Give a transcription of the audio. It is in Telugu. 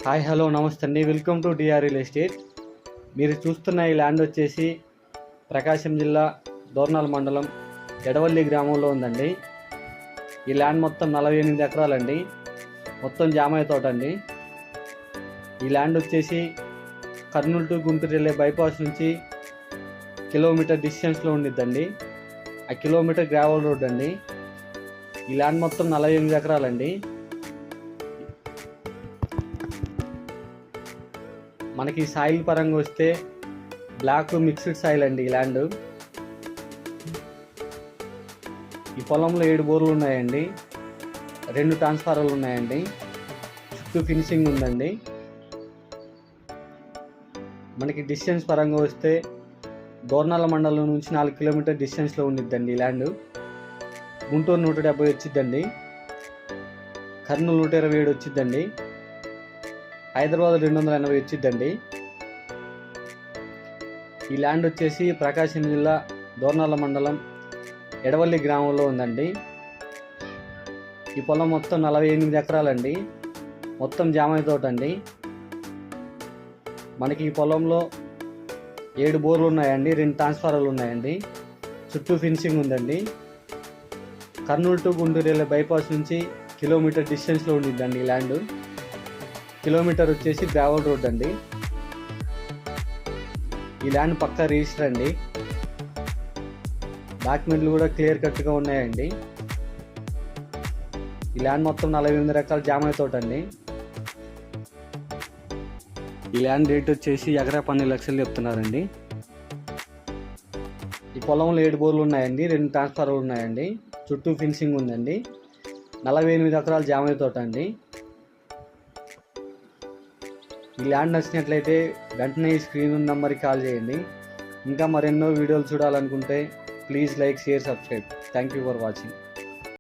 హాయ్ హలో నమస్తే అండి. Welcome to DR real estate. మీరు చూస్తున్న ఈ ల్యాండ్ వచ్చేసి ప్రకాశం జిల్లా దోర్నాల మండలం ఎడవల్లి గ్రామంలో ఉందండి. ఈ ల్యాండ్ మొత్తం 48 ఎకరాలండి. మొత్తం జామాయ తోట అండి. ఈ ల్యాండ్ వచ్చేసి కర్నూలు టు గుంటూరు వెళ్ళే బైపాస్ నుంచి కిలోమీటర్ డిస్టెన్స్లో ఉండిద్దండి. ఆ కిలోమీటర్ గ్రావెల్ రోడ్ అండి. ఈ ల్యాండ్ మొత్తం 48 ఎకరాలండి. మనకి సాయిల్ పరంగా వస్తే బ్లాక్ మిక్స్డ్ సాయిల్ అండి ఈ ల్యాండ్. ఈ పొలంలో 7 బోర్లు ఉన్నాయండి, 2 ట్రాన్స్ఫార్మర్లు ఉన్నాయండి, చుట్టూ ఫినిషింగ్ ఉందండి. మనకి డిస్టెన్స్ పరంగా వస్తే దోర్నాల మండలం నుంచి 4 కిలోమీటర్ డిస్టెన్స్లో ఉండిద్దండి ఈ ల్యాండ్. గుంటూరు 170 వచ్చిద్దండి, కర్నూలు 127 వచ్చిద్దండి, హైదరాబాద్ 280 వచ్చిద్దండి. ఈ ల్యాండ్ వచ్చేసి ప్రకాశం జిల్లా దోర్నాల మండలం ఎడవల్లి గ్రామంలో ఉందండి. ఈ పొలం మొత్తం 48 ఎకరాలండి. మొత్తం జామాయి తోట అండి. మనకి ఈ పొలంలో 7 బోర్లు ఉన్నాయండి, 2 ట్రాన్స్ఫార్మర్లు ఉన్నాయండి, చుట్టూ ఫినిషింగ్ ఉందండి. కర్నూలు టు గుంటూరు వెళ్ళే బైపాస్ నుంచి కిలోమీటర్ డిస్టెన్స్లో ఉండిద్దండి ఈ ల్యాండ్. కిలోమీటర్ వచ్చేసి గ్రావెల్ రోడ్ అండి. ఈ ల్యాండ్ పక్కా రిజిస్టర్ అండి. డాక్యుమెంట్లు కూడా క్లియర్ కట్గా ఉన్నాయండి. ఈ ల్యాండ్ మొత్తం 48 ఎకరాల జామాయి తోట అండి. ఈ ల్యాండ్ రేట్ వచ్చేసి ఎకరా 12 లక్షలు చెప్తున్నారండి. ఈ పొలంలో 7 బోర్లు ఉన్నాయండి, 2 ట్రాన్స్ఫార్మర్లు ఉన్నాయండి, చుట్టూ ఫినిషింగ్ ఉందండి. 48 ఎకరాల జామాయి తోట అండి. ఈ ల్యాండ్ నచ్చినట్లయితే వెంటనే ఈ స్క్రీన్ నెంబర్కి కాల్ చేయండి. ఇంకా మరెన్నో వీడియోలు చూడాలనుకుంటే please like, share, subscribe. Thank you for watching.